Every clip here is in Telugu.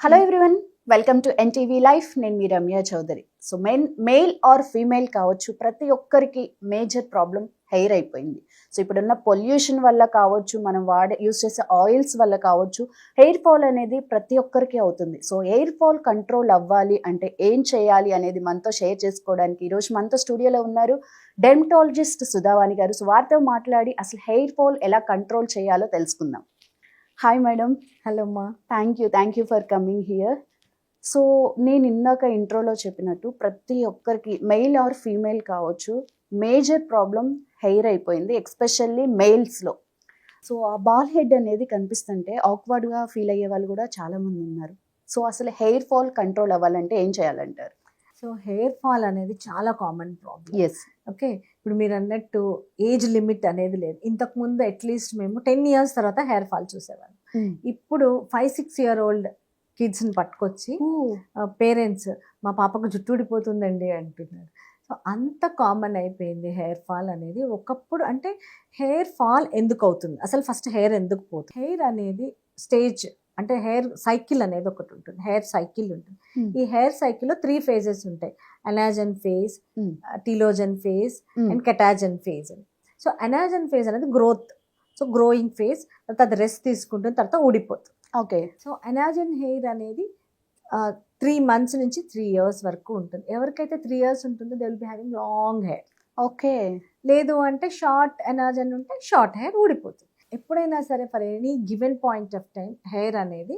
Hello everyone, welcome to NTV life. నేను మీ Ramya Chowdary. So male or female కావచ్చు, ప్రతి ఒక్కరికి మేజర్ ప్రాబ్లం హెయిర్ అయిపోయింది. సో ఇప్పుడున్న పొల్యూషన్ వల్ల కావచ్చు, మనం యూస్ చేసే ఆయిల్స్ వల్ల కావచ్చు, హెయిర్ ఫాల్ అనేది ప్రతి ఒక్కరికి అవుతుంది. సో హెయిర్ ఫాల్ కంట్రోల్ అవ్వాలి అంటే ఏం చేయాలి అనేది మనతో షేర్ చేసుకోవడానికి ఈరోజు మనతో స్టూడియోలో ఉన్నారు డెర్మటాలజిస్ట్ సుధావాణి గారు. సో వారితో మాట్లాడి అసలు హెయిర్ ఫాల్ ఎలా కంట్రోల్ చేయాలో తెలుసుకుందాం. Hi madam. హలో అమ్మా. Thank you for coming here. So నేను ఇందాక ఇంట్రోలో చెప్పినట్టు ప్రతి ఒక్కరికి మెయిల్ ఆర్ ఫీమేల్ కావచ్చు, మేజర్ ప్రాబ్లం హెయిర్ అయిపోయింది, ఎక్స్పెషల్లీ మేల్స్లో. సో ఆ బాల్ హెడ్ అనేది కనిపిస్తుంటే ఆక్వర్డ్గా ఫీల్ అయ్యే వాళ్ళు కూడా చాలామంది ఉన్నారు. సో అసలు హెయిర్ ఫాల్ కంట్రోల్ అవ్వాలంటే ఏం చేయాలంటారు? సో హెయిర్ ఫాల్ అనేది చాలా కామన్ ప్రాబ్లం. ఎస్. ఓకే, ఇప్పుడు మీరు అన్నట్టు ఏజ్ లిమిట్ అనేది లేదు. ఇంతకుముందు అట్లీస్ట్ మేము 10 years తర్వాత హెయిర్ ఫాల్ చూసేవాళ్ళం. ఇప్పుడు 5-6 year old కిడ్స్ని పట్టుకొచ్చి పేరెంట్స్ మా పాపకు జుట్టు ఊడిపోతుందండి అంటున్నారు. సో అంత కామన్ అయిపోయింది హెయిర్ ఫాల్ అనేది. ఒకప్పుడు అంటే హెయిర్ ఫాల్ ఎందుకు అవుతుంది, అసలు ఫస్ట్ హెయిర్ ఎందుకు పోతుంది? హెయిర్ అనేది స్టేజ్ అంటే హెయిర్ సైకిల్ అనేది ఒకటి ఉంటుంది, హెయిర్ సైకిల్ ఉంటుంది. ఈ హెయిర్ సైకిల్లో 3 phases ఉంటాయి: anagen phase, telogen phase and catagen phase అని. సో అనాజన్ ఫేజ్ అనేది గ్రోత్, సో గ్రోయింగ్ ఫేజ్, తర్వాత అది రెస్ట్ తీసుకుంటుంది, తర్వాత ఊడిపోతుంది. ఓకే. సో అనాజన్ హెయిర్ అనేది 3 months నుంచి 3 years వరకు ఉంటుంది. ఎవరికైతే 3 years ఉంటుందో they will be having long hair. Okay. లేదు అంటే షార్ట్ అనాజన్ ఉంటే షార్ట్ హెయిర్ ఊడిపోతుంది. ఎప్పుడైనా సరే for any given point of time hair అనేది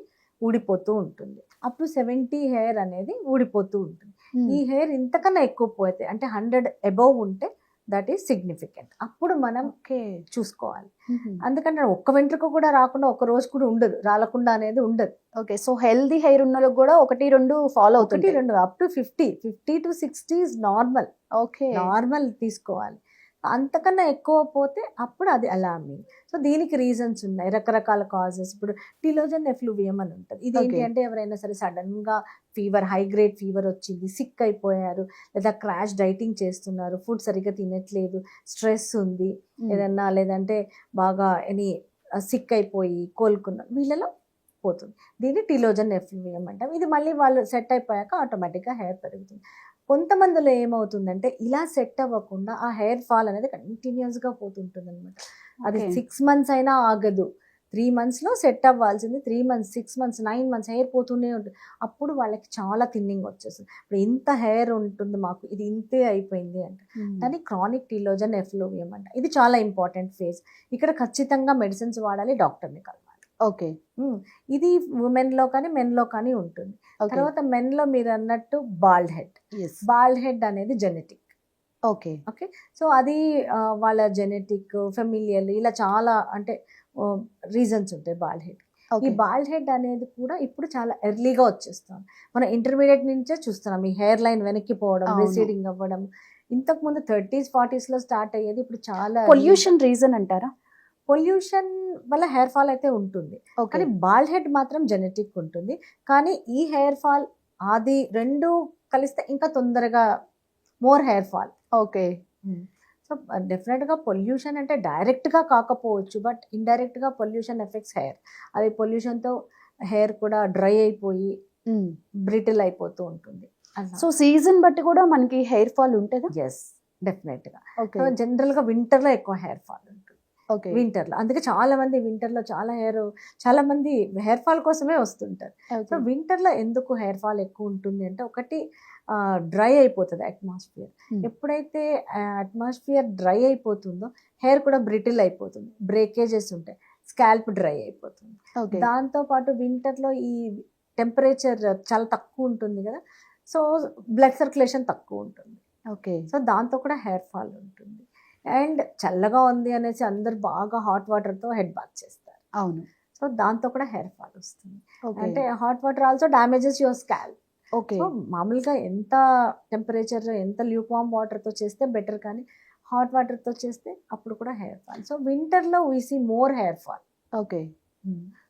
ఊడిపోతూ ఉంటుంది. అప్ టు 70 హెయిర్ అనేది ఊడిపోతూ ఉంటుంది. ఈ హెయిర్ ఇంతకన్నా ఎక్కువ పోతే అంటే 100 above ఉంటే దట్ ఈస్ సిగ్నిఫికెంట్. అప్పుడు మనం చూసుకోవాలి. అందుకని ఒక్క వెంట్రుక కూడా రాకుండా ఒక రోజు కూడా ఉండదు, రాలకుండా అనేది ఉండదు. ఓకే. సో హెల్దీ హెయిర్ ఉన్న వాళ్ళకి కూడా 1-2 ఫాలో అవుతుంది. 1-2 up to 50 to 60 is normal. Okay, normal తీసుకోవాలి. అంతకన్నా ఎక్కువ పోతే అప్పుడు అది అలార్మింగ్. సో దీనికి రీజన్స్ ఉన్నాయి, రకరకాల కాజెస్. ఇప్పుడు టీలోజన్ ఎఫ్లూవియం అని ఉంటుంది. ఇది ఏంటి అంటే ఎవరైనా సరే సడన్గా ఫీవర్, హై గ్రేడ్ ఫీవర్ వచ్చింది, సిక్ అయిపోయారు, లేదా క్రాష్ డైటింగ్ చేస్తున్నారు, ఫుడ్ సరిగ్గా తినట్లేదు, స్ట్రెస్ ఉంది ఏదన్నా, లేదంటే బాగా సిక్ అయిపోయి కోలుకున్నారు, వీళ్ళలో పోతుంది. దీన్ని టీలోజన్ ఎఫ్లూవియం అంటాం. ఇది మళ్ళీ వాళ్ళు సెట్ అయిపోయాక ఆటోమేటిక్గా హెయిర్ పెరుగుతుంది. కొంతమందిలో ఏమవుతుందంటే ఇలా సెట్ అవ్వకుండా ఆ హెయిర్ ఫాల్ అనేది కంటిన్యూస్గా పోతుంటుంది అనమాట. అది 6 months అయినా ఆగదు. 3 monthsలో సెట్ అవ్వాల్సింది 3 months, 6 months, 9 months హెయిర్ పోతూనే ఉంటుంది. అప్పుడు వాళ్ళకి చాలా థిన్నింగ్ వచ్చేస్తుంది. ఇప్పుడు ఇంత హెయిర్ ఉంటుంది మాకు, ఇది ఇంతే అయిపోయింది అంట. దాన్ని క్రానిక్ టీలోజన్ ఎఫ్లూవియం అంట. ఇది చాలా ఇంపార్టెంట్ ఫేజ్. ఇక్కడ ఖచ్చితంగా మెడిసిన్స్ వాడాలి, డాక్టర్ని కలవాలి. ఓకే. ఇది ఉమెన్లో కానీ మెన్లో కానీ ఉంటుంది. తర్వాత మెన్లో మీరు అన్నట్టు బాల్డ్ హెడ్. బాల్డ్ హెడ్ అనేది జెనెటిక్. ఓకే. ఓకే. సో అది వాళ్ళ జెనెటిక్, ఫెమిలియల్, ఇలా చాలా అంటే రీజన్స్ ఉంటాయి బాల్డ్ హెడ్. ఈ బాల్డ్ హెడ్ అనేది కూడా ఇప్పుడు చాలా ఎర్లీగా వచ్చేస్తాం. మనం ఇంటర్మీడియట్ నుంచే చూస్తున్నాం ఈ హెయిర్ లైన్ వెనక్కి పోవడం, రిసీడింగ్ అవ్వడం. ఇంతకుముందు 30s, 40sలో స్టార్ట్ అయ్యేది, ఇప్పుడు చాలా. పొల్యూషన్ రీజన్ అంటారా? పొల్యూషన్ వల్ల హెయిర్ ఫాల్ అయితే ఉంటుంది, కానీ బాల్డ్ హెడ్ మాత్రం జెనెటిక్ ఉంటుంది. కానీ ఈ హెయిర్ ఫాల్ అది 2 కలిస్తే ఇంకా తొందరగా more hair fall. Okay. So డెఫినెట్గా పొల్యూషన్ అంటే డైరెక్ట్గా కాకపోవచ్చు, బట్ ఇండైరెక్ట్గా పొల్యూషన్ ఎఫెక్ట్స్ హెయిర్. అది పొల్యూషన్తో హెయిర్ కూడా డ్రై అయిపోయి బ్రిటిల్ అయిపోతూ ఉంటుంది. సో సీజన్ బట్టి కూడా మనకి హెయిర్ ఫాల్ ఉంటుందా? ఎస్, డెఫినెట్గా. జనరల్గా వింటర్లో ఎక్కువ హెయిర్ ఫాల్ ఉంటుంది. వింటర్లో, అందుకే చాలా మంది వింటర్లో చాలా మంది హెయిర్ ఫాల్ కోసమే వస్తుంటారు. సో వింటర్లో ఎందుకు హెయిర్ ఫాల్ ఎక్కువ ఉంటుంది అంటే, ఒకటి డ్రై అయిపోతుంది అట్మాస్ఫియర్. ఎప్పుడైతే అట్మాస్ఫియర్ డ్రై అయిపోతుందో హెయిర్ కూడా బ్రిటిల్ అయిపోతుంది, బ్రేకేజెస్ ఉంటాయి, స్కాల్ప్ డ్రై అయిపోతుంది. దాంతోపాటు వింటర్లో ఈ టెంపరేచర్ చాలా తక్కువ ఉంటుంది కదా, సో బ్లడ్ సర్క్యులేషన్ తక్కువ ఉంటుంది. ఓకే. సో దాంతో కూడా హెయిర్ ఫాల్ ఉంటుంది. అండ్ చల్లగా ఉంది అనేసి అందరు బాగా హాట్ వాటర్తో హెడ్ బాత్ చేస్తారు. అవును. సో దాంతో కూడా హెయిర్ ఫాల్ వస్తుంది. అంటే hot water also damages your scalp. Okay. So మామూలుగా ఎంత టెంపరేచర్, ఎంత ల్యూక్వామ్ వాటర్తో చేస్తే బెటర్, కానీ హాట్ వాటర్తో చేస్తే అప్పుడు కూడా హెయిర్ ఫాల్. సో వింటర్లో we see more hair fall. Okay.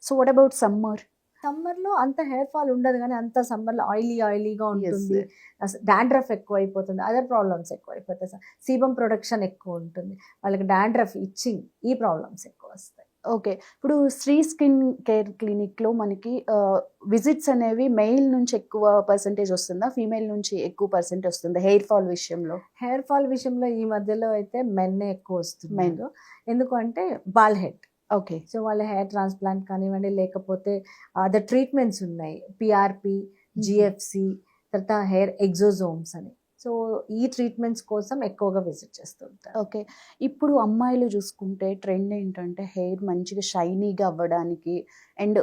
So what about summer? సమ్మర్లో అంత హెయిర్ ఫాల్ ఉండదు, కానీ అంత సమ్మర్లో ఆయిలీగా ఉంటుంది, డాండ్రఫ్ ఎక్కువ అయిపోతుంది, అదర్ ప్రాబ్లమ్స్ ఎక్కువ అయిపోతాయి, సీబమ్ ప్రొడక్షన్ ఎక్కువ ఉంటుంది, వాళ్ళకి డాండ్రఫ్, ఇచ్చింగ్, ఈ ప్రాబ్లమ్స్ ఎక్కువ వస్తాయి. ఓకే. ఇప్పుడు శ్రీ స్కిన్ కేర్ క్లినిక్‌లో మనకి విజిట్స్ అనేవి మెయిల్ నుంచి ఎక్కువ పర్సెంటేజ్ వస్తుందా? ఫీమేల్ నుంచి ఎక్కువ పర్సెంట్ వస్తుందా హెయిర్ ఫాల్ విషయంలో? హెయిర్ ఫాల్ విషయంలో ఈ మధ్యలో అయితే మెన్నే ఎక్కువ వస్తున్నారు. ఎందుకంటే బాల్ హెడ్. ఓకే. సో వాళ్ళ హెయిర్ ట్రాన్స్‌ప్లాంట్ కానివ్వండి, లేకపోతే అదర్ ట్రీట్మెంట్స్ ఉన్నాయి. పీఆర్‌పీ, జీఎఫ్‌సి, తర్వాత హెయిర్ ఎక్సోజోమ్స్ అని. సో ఈ ట్రీట్మెంట్స్ కోసం ఎక్కువగా విజిట్ చేస్తూ ఉంటారు. ఓకే. ఇప్పుడు అమ్మాయిలు చూసుకుంటే ట్రెండ్ ఏంటంటే హెయిర్ మంచిగా షైనీగా అవ్వడానికి అండ్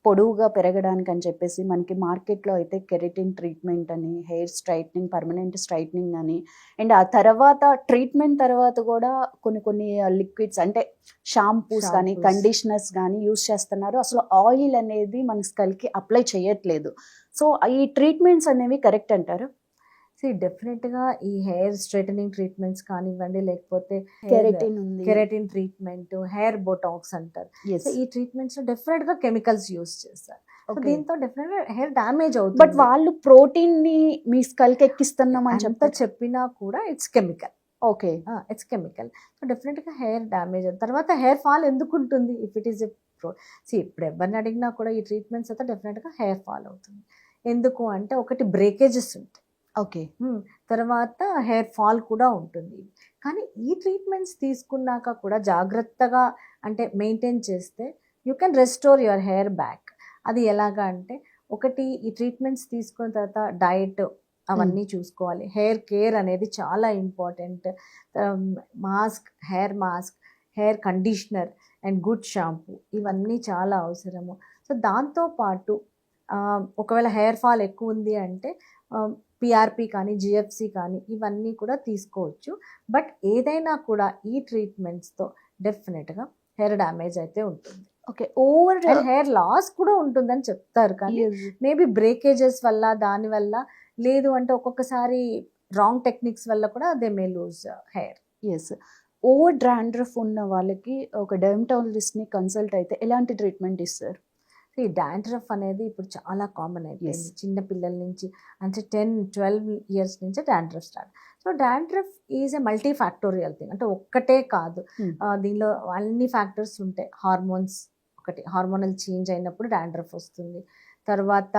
పొడవుగా పెరగడానికి అని చెప్పేసి మనకి మార్కెట్‌లో అయితే కెరటిన్ ట్రీట్మెంట్ అని, హెయిర్ స్ట్రైట్నింగ్, పర్మనెంట్ స్ట్రైట్నింగ్ అని అండ్ ఆ తర్వాత ట్రీట్మెంట్ తర్వాత కూడా కొన్ని కొన్ని లిక్విడ్స్ అంటే షాంపూస్ కానీ, Shampoos. కండిషనర్స్ గానీ యూజ్ చేస్తున్నారు. అసలు ఆయిల్ అనేది మన స్కల్‌కి అప్లై చేయట్లేదు. సో ఈ ట్రీట్మెంట్స్ అనేవి కరెక్ట్ అంటారా? డెఫినెట్‌గా ఈ హెయిర్ స్ట్రెయిటనింగ్ ట్రీట్మెంట్స్ కానివ్వండి, లేకపోతే కెరటిన్ ఉంది. కెరటిన్ ట్రీట్మెంట్, హెయిర్ బొటాక్స్ అంటారు. యెస్. సో ఈ ట్రీట్మెంట్స్ డెఫినెట్‌గా కెమికల్స్ యూజ్ చేస్తారు. So okay. దీంతో డెఫినెట్‌గా హెయిర్ డ్యామేజ్ బట్ అవుతుంది. వాళ్ళు ప్రోటీన్‌ని మీ స్కల్‌కి ఎక్కిస్తున్నాం అని అంత చెప్తారు. చెప్పినా కూడా it's chemical. Okay. It's chemical. So డెఫినెట్‌గా హెయిర్ డ్యామేజ్ అవుతుంది. తర్వాత హెయిర్ ఫాల్ ఎందుకు ఉంటుంది? ఇఫ్ ఇట్ ఈస్ ఇప్పుడు ఎవరిని అడిగినా కూడా ఈ ట్రీట్మెంట్స్ అయితే డెఫినెట్‌గా హెయిర్ ఫాల్ అవుతుంది. ఎందుకు అంటే ఒకటి బ్రేకేజెస్ ఉంటాయి. ఓకే. తర్వాత హెయిర్ ఫాల్ కూడా ఉంటుంది. కానీ ఈ ట్రీట్మెంట్స్ తీసుకున్నాక కూడా జాగ్రత్తగా అంటే మెయింటైన్ చేస్తే you can restore your hair back. అది ఎలాగా అంటే ఒకటి ఈ ట్రీట్మెంట్స్ తీసుకున్న తర్వాత డయట్ అవన్నీ చూసుకోవాలి. హెయిర్ కేర్ అనేది చాలా important. Mask, hair conditioner and good shampoo ఇవన్నీ చాలా అవసరము. సో దాంతోపాటు ఒకవేళ హెయిర్ ఫాల్ ఎక్కువ ఉంది అంటే పీఆర్‌పీ కానీ, జీఎఫ్‌సి కానీ ఇవన్నీ కూడా తీసుకోవచ్చు. బట్ ఏదైనా కూడా ఈ ట్రీట్మెంట్స్‌తో డెఫినెట్‌గా హెయిర్ డ్యామేజ్ అయితే ఉంటుంది. Okay. Over and hair loss కూడా ఉంటుందని చెప్తారు. కానీ మేబీ బ్రేకేజెస్ వల్ల, దానివల్ల లేదు అంటే ఒక్కొక్కసారి రాంగ్ టెక్నిక్స్ వల్ల కూడా they may lose hair. Yes. Over dandruff ఉన్న వాళ్ళకి ఒక డెర్మటాలజిస్ట్‌ని కన్సల్ట్ అయితే ఎలాంటి ట్రీట్మెంట్ ఇస్తారు? ఈ డాండ్రఫ్ అనేది ఇప్పుడు చాలా కామన్ అయిపోయింది. Yes. చిన్న పిల్లల నుంచి అంటే 10-12 ఇయర్స్ నుంచే dandruff start. So dandruff is a multi factorial thing. అంటే ఒక్కటే కాదు, దీనిలో అన్ని ఫ్యాక్టర్స్ ఉంటాయి. హార్మోనల్ చేంజ్ అయినప్పుడు డాండ్రఫ్ వస్తుంది. తర్వాత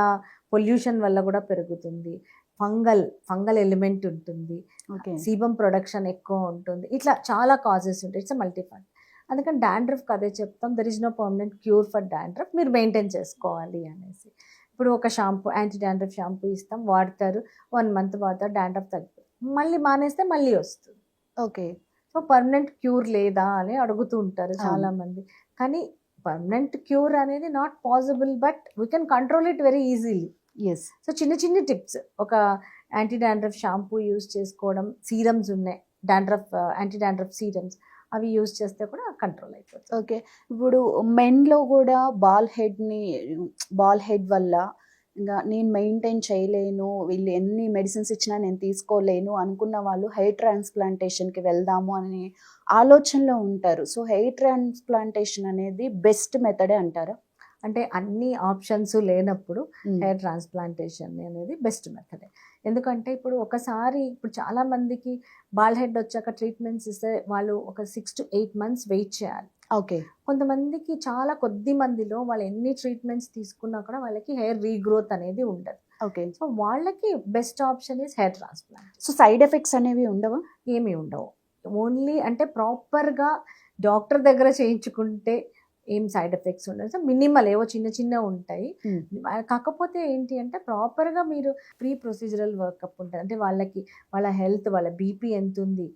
పొల్యూషన్ వల్ల కూడా పెరుగుతుంది. ఫంగల్ ఎలిమెంట్ ఉంటుంది. ఓకే. సీబమ్ ప్రొడక్షన్ ఎక్కువ ఉంటుంది. ఇట్లా చాలా కాజెస్ ఉంటాయి. It's multi factor. అందుకని డాండ్రఫ్కి అదే చెప్తాం, there is no permanent cure for dandruff, మీరు మెయింటైన్ చేసుకోవాలి అనేసి. ఇప్పుడు ఒక షాంపూ, యాంటీ డాండ్రఫ్ షాంపూ ఇస్తాం, వాడతారు, 1 month వాడతారు, డాండ్రఫ్ తగ్గిపోతుంది. మళ్ళీ మానేస్తే మళ్ళీ వస్తుంది. ఓకే. సో పర్మనెంట్ క్యూర్ లేదా అని అడుగుతూ ఉంటారు చాలామంది. కానీ పర్మనెంట్ క్యూర్ అనేది not possible, but we can control it very easily. Yes. So చిన్న చిన్న టిప్స్, ఒక యాంటీ డాండ్రఫ్ షాంపూ యూజ్ చేసుకోవడం, సీరమ్స్ ఉన్నాయి, యాంటీ డాండ్రఫ్ సీరమ్స్, అవి యూజ్ చేస్తే కూడా కంట్రోల్ అయిపోతుంది. ఓకే. ఇప్పుడు మెన్‌లో కూడా బాల్ హెడ్ వల్ల ఇంకా నేను మెయింటైన్ చేయలేను, వీళ్ళు ఎన్ని మెడిసిన్స్ ఇచ్చినా నేను తీసుకోలేను అనుకున్న వాళ్ళు హెయిర్ ట్రాన్స్‌ప్లాంటేషన్‌కి వెళ్దాము అనే ఆలోచనలో ఉంటారు. సో హెయిర్ ట్రాన్స్‌ప్లాంటేషన్ అనేది బెస్ట్ మెథడే అంటారా? అంటే అన్ని ఆప్షన్స్ లేనప్పుడు హెయిర్ ట్రాన్స్ప్లాంటేషన్ అనేది బెస్ట్ మెథడే. ఎందుకంటే ఇప్పుడు చాలా మందికి బాల్ హెడ్ వచ్చాక ట్రీట్మెంట్స్ ఇస్తే వాళ్ళు ఒక 6 to 8 months వెయిట్ చేయాలి. ఓకే. కొంతమందికి చాలా కొద్ది మందిలో వాళ్ళు ఎన్ని ట్రీట్మెంట్స్ తీసుకున్నా కూడా వాళ్ళకి హెయిర్ రీగ్రోత్ అనేది ఉండదు. ఓకే. సో వాళ్ళకి best option is hair transplant. So side effects అనేవి ఉండవా? ఏమీ ఉండవు. ఓన్లీ అంటే ప్రాపర్గా డాక్టర్ దగ్గర చేయించుకుంటే ఏం సైడ్ ఎఫెక్ట్స్ ఉండదు. సో మినిమల్ ఏవో చిన్న చిన్న ఉంటాయి. కాకపోతే ఏంటి అంటే ప్రాపర్గా మీరు ప్రీ ప్రొసీజరల్ వర్కప్ ఉంటుంది. అంటే వాళ్ళ హెల్త్, వాళ్ళ బీపీ ఎంత ఉంది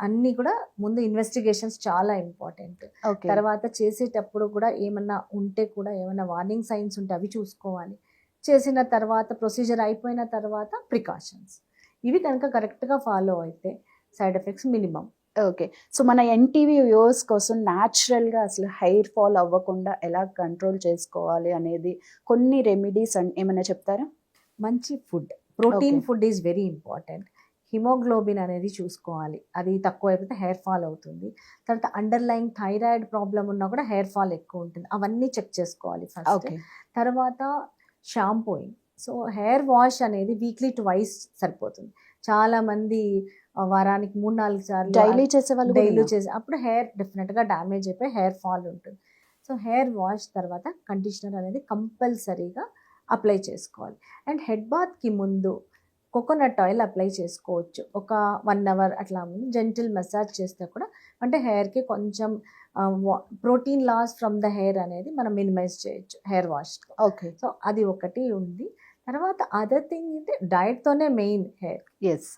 అన్నీ కూడా ముందు ఇన్వెస్టిగేషన్స్ చాలా ఇంపార్టెంట్. తర్వాత చేసేటప్పుడు కూడా ఏమన్నా ఉంటే కూడా ఏమన్నా వార్నింగ్ సైన్స్ ఉంటే అవి చూసుకోవాలి. చేసిన తర్వాత ప్రొసీజర్ అయిపోయిన తర్వాత ప్రికాషన్స్ ఇవి కనుక కరెక్ట్గా ఫాలో అయితే side effects minimum. Okay. So మన ఎన్టీవీ వ్యూవర్స్ కోసం న్యాచురల్గా అసలు హెయిర్ ఫాల్ అవ్వకుండా ఎలా కంట్రోల్ చేసుకోవాలి అనేది కొన్ని రెమెడీస్ ఏమైనా చెప్తారా? మంచి food, protein food is very important. Haemoglobin అనేది చూసుకోవాలి, అది తక్కువ అయిపోతే హెయిర్ ఫాల్ అవుతుంది. తర్వాత అండర్లైన్ థైరాయిడ్ ప్రాబ్లం ఉన్నా కూడా హెయిర్ ఫాల్ ఎక్కువ ఉంటుంది, అవన్నీ చెక్ చేసుకోవాలి ఫస్ట్. తర్వాత షాంపూయింగ్. సో హెయిర్ వాష్ అనేది వీక్లీ 2 సరిపోతుంది. చాలామంది వారానికి 3-4 సార్లు డైలీ చేసే వాళ్ళు డైలీ చేసే అప్పుడు హెయిర్ డెఫినెట్గా డ్యామేజ్ అయిపోయి హెయిర్ ఫాల్ ఉంటుంది. సో హెయిర్ వాష్ తర్వాత కండిషనర్ అనేది కంపల్సరీగా అప్లై చేసుకోవాలి. అండ్ హెడ్ బాత్కి ముందు కోకోనట్ ఆయిల్ అప్లై చేసుకోవచ్చు. ఒక 1 అవర్ అట్లా జెంటిల్ మసాజ్ చేస్తే కూడా అంటే హెయిర్కి కొంచెం protein loss from the hair అనేది మనం మినిమైజ్ చేయొచ్చు హెయిర్ వాష్. ఓకే. సో అది ఒకటి ఉంది. తర్వాత అదర్ థింగ్ అంటే డైట్తోనే మెయిన్ హెయిర్. ఎస్.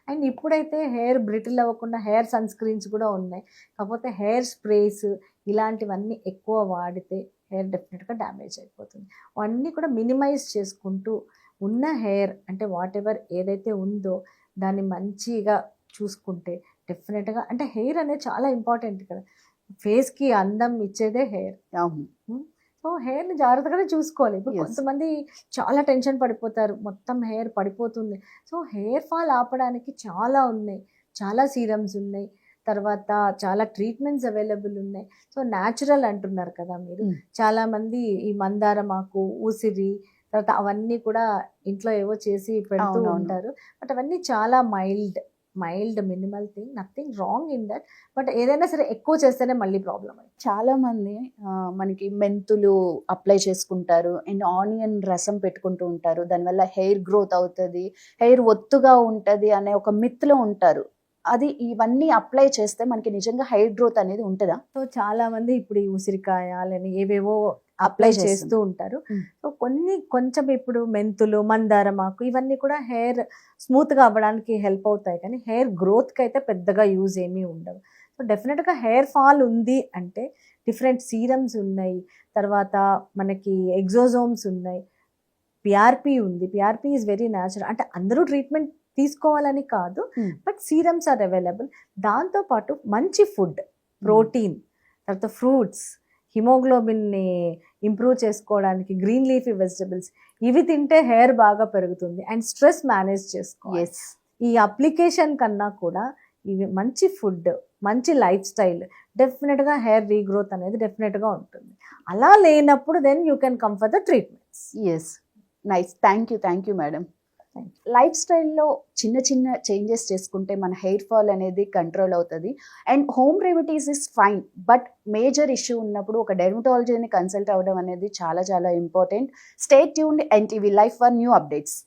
అండ్ ఇప్పుడైతే హెయిర్ బ్రిటిల్ అవ్వకుండా హెయిర్ సన్ స్క్రీన్స్ కూడా ఉన్నాయి. కాకపోతే హెయిర్ స్ప్రేస్ ఇలాంటివన్నీ ఎక్కువ వాడితే హెయిర్ డెఫినెట్గా డ్యామేజ్ అయిపోతుంది. అవన్నీ కూడా మినిమైజ్ చేసుకుంటూ ఉన్న హెయిర్ అంటే వాట్ ఎవర్ ఏదైతే ఉందో దాన్ని మంచిగా చూసుకుంటే డెఫినెట్గా అంటే హెయిర్ అనేది చాలా ఇంపార్టెంట్ కదా. ఫేస్కి అందం ఇచ్చేదే హెయిర్. అవును. సో హెయిర్ని జాగ్రత్తగానే చూసుకోవాలి. ఇప్పుడు Yes. కొంతమంది చాలా టెన్షన్ పడిపోతారు, మొత్తం హెయిర్ పడిపోతుంది. సో హెయిర్ ఫాల్ ఆపడానికి చాలా ఉన్నాయి, చాలా సీరమ్స్ ఉన్నాయి, తర్వాత చాలా ట్రీట్మెంట్స్ అవైలబుల్ ఉన్నాయి. సో న్యాచురల్ అంటున్నారు కదా మీరు, చాలామంది ఈ మందారం ఆకు, ఉసిరి, తర్వాత అవన్నీ కూడా ఇంట్లో ఏవో చేసి పెడుతూ అవునవును. ఉంటారు. బట్ అవన్నీ చాలా mild minimal thing, nothing wrong in that. But ఏదైనా సరే ఎక్కువ చేస్తేనే మళ్ళీ ప్రాబ్లం అయింది. చాలా మంది మనకి మెంతులు అప్లై చేసుకుంటారు అండ్ ఆనియన్ రసం పెట్టుకుంటూ ఉంటారు. దానివల్ల హెయిర్ గ్రోత్ అవుతుంది, హెయిర్ ఒత్తుగా ఉంటుంది అనే ఒక మిత్లో ఉంటారు. అది ఇవన్నీ అప్లై చేస్తే మనకి నిజంగా హెయిర్ గ్రోత్ అనేది ఉంటుందా? సో చాలా మంది ఇప్పుడు ఈ ఉసిరికాయలని ఏవేవో Apply అప్లై చేస్తున్నారు. చేస్తూ ఉంటారు. Mm. సో కొంచెం ఇప్పుడు మెంతులు, మందారం ఆకు ఇవన్నీ కూడా హెయిర్ స్మూత్గా అవ్వడానికి హెల్ప్ అవుతాయి, కానీ హెయిర్ గ్రోత్కి అయితే పెద్దగా యూజ్ ఏమీ ఉండవు. సో డెఫినెట్గా హెయిర్ ఫాల్ ఉంది అంటే డిఫరెంట్ సీరమ్స్ ఉన్నాయి, తర్వాత మనకి ఎగ్జోజోమ్స్ ఉన్నాయి, పిఆర్పి ఉంది. PRP is very natural. అంటే అందరూ ట్రీట్మెంట్ తీసుకోవాలని కాదు, బట్ సీరమ్స్ ఆర్ అవైలబుల్. దాంతోపాటు మంచి ఫుడ్, ప్రోటీన్, తర్వాత ఫ్రూట్స్, హిమోగ్లోబిన్ని ఇంప్రూవ్ చేసుకోవడానికి గ్రీన్ లీఫీ వెజిటబుల్స్ ఇవి తింటే హెయిర్ బాగా పెరుగుతుంది. అండ్ స్ట్రెస్ మేనేజ్ చేసుకోవాలి. ఎస్. ఈ అప్లికేషన్ కన్నా కూడా ఇవి మంచి ఫుడ్, మంచి లైఫ్ స్టైల్ డెఫినెట్గా హెయిర్ రీగ్రోత్ అనేది డెఫినెట్గా ఉంటుంది. అలా లేనప్పుడు then you can come for the treatments. Yes. Nice. Thank you madam. Thank life స్టైల్లో చిన్న చేంజెస్ చేసుకుంటే మన హెయిర్ ఫాల్ అనేది కంట్రోల్ అవుతుంది. And home remedies is fine, but major issue ఉన్నప్పుడు ఒక డెర్మటాలజీని కన్సల్ట్ అవ్వడం అనేది చాలా చాలా important. Stay tuned NTV life for new updates.